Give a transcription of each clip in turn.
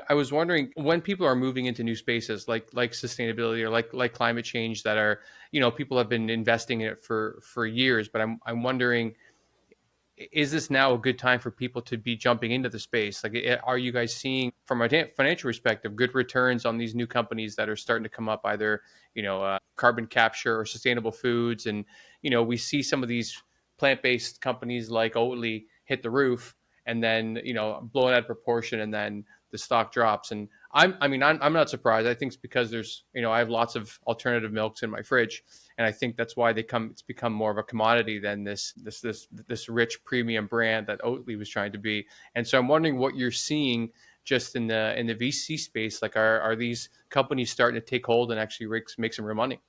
I was wondering when people are moving into new spaces like sustainability or like climate change that are, people have been investing in it for years, but I'm wondering, is this now a good time for people to be jumping into the space? Like, are you guys seeing from a financial perspective good returns on these new companies that are starting to come up, either carbon capture or sustainable foods? And we see some of these plant-based companies like Oatly hit the roof and then blown out of proportion, and then the stock drops. And I'm not surprised. I think it's because there's I have lots of alternative milks in my fridge, and I think that's why it's become more of a commodity than this rich premium brand that Oatly was trying to be. And so I'm wondering what you're seeing just in the VC space. Like, are these companies starting to take hold and actually make some real money?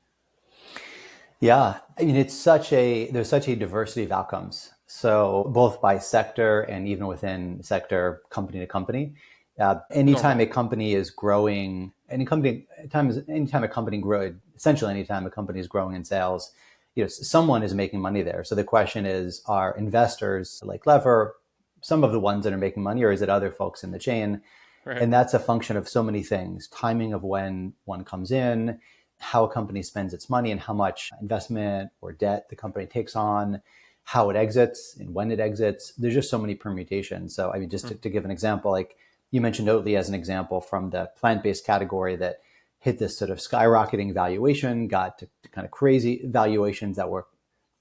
Yeah, I mean, there's such a diversity of outcomes. So both by sector and even within sector, company to company. Anytime Normal. a company is growing, anytime a company grow, essentially anytime a company is growing in sales, someone is making money there. So the question is, are investors like Lever some of the ones that are making money, or is it other folks in the chain? Right. And that's a function of so many things: timing of when one comes in, how a company spends its money, and how much investment or debt the company takes on, how it exits and when it exits. There's just so many permutations. So, I mean, just to give an example, like you mentioned Oatly as an example from the plant-based category that hit this sort of skyrocketing valuation, got to kind of crazy valuations that were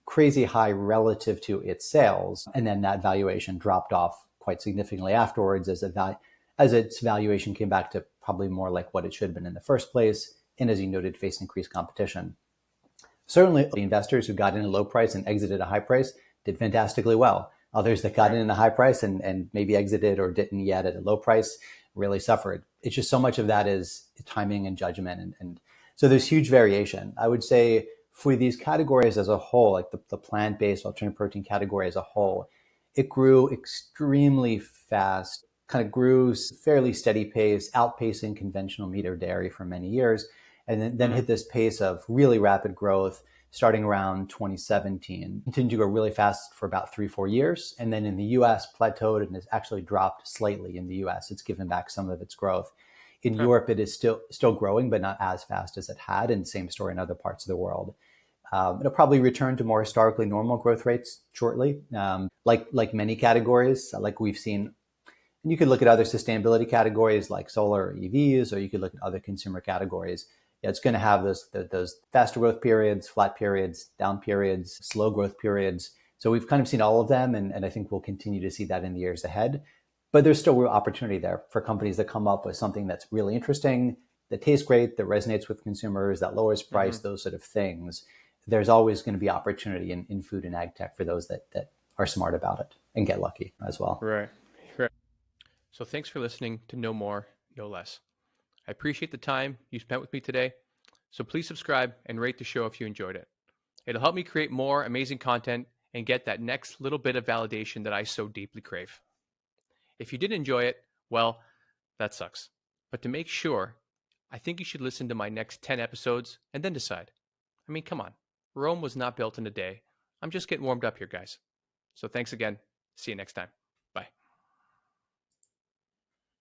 crazy high relative to its sales. And then that valuation dropped off quite significantly afterwards as its valuation came back to probably more like what it should have been in the first place. And as you noted, faced increased competition. Certainly, the investors who got in a low price and exited a high price did fantastically well. Others that got Right. in a high price and maybe exited or didn't yet at a low price really suffered. It's just so much of that is timing and judgment. And so there's huge variation. I would say for these categories as a whole, like the plant-based alternative protein category as a whole, it grew extremely fast, kind of grew fairly steady pace, outpacing conventional meat or dairy for many years, and then Mhm. hit this pace of really rapid growth starting around 2017. Continued to go really fast for about 3-4 years. And then in the US, plateaued and has actually dropped slightly in the US. It's given back some of its growth. In Huh. Europe, it is still growing, but not as fast as it had, and same story in other parts of the world. It'll probably return to more historically normal growth rates shortly. Like many categories, like we've seen, and you could look at other sustainability categories like solar or EVs, or you could look at other consumer categories. Yeah, it's going to have those faster growth periods, flat periods, down periods, slow growth periods. So we've kind of seen all of them, and I think we'll continue to see that in the years ahead. But there's still real opportunity there for companies that come up with something that's really interesting, that tastes great, that resonates with consumers, that lowers price, Mhm. those sort of things. There's always going to be opportunity in food and ag tech for those that are smart about it and get lucky as well. Right. Right. So thanks for listening to No More, No Less. I appreciate the time you spent with me today. So please subscribe and rate the show if you enjoyed it. It'll help me create more amazing content and get that next little bit of validation that I so deeply crave. If you didn't enjoy it, well, that sucks. But to make sure, I think you should listen to my next 10 episodes and then decide. I mean, come on. Rome was not built in a day. I'm just getting warmed up here, guys. So thanks again. See you next time.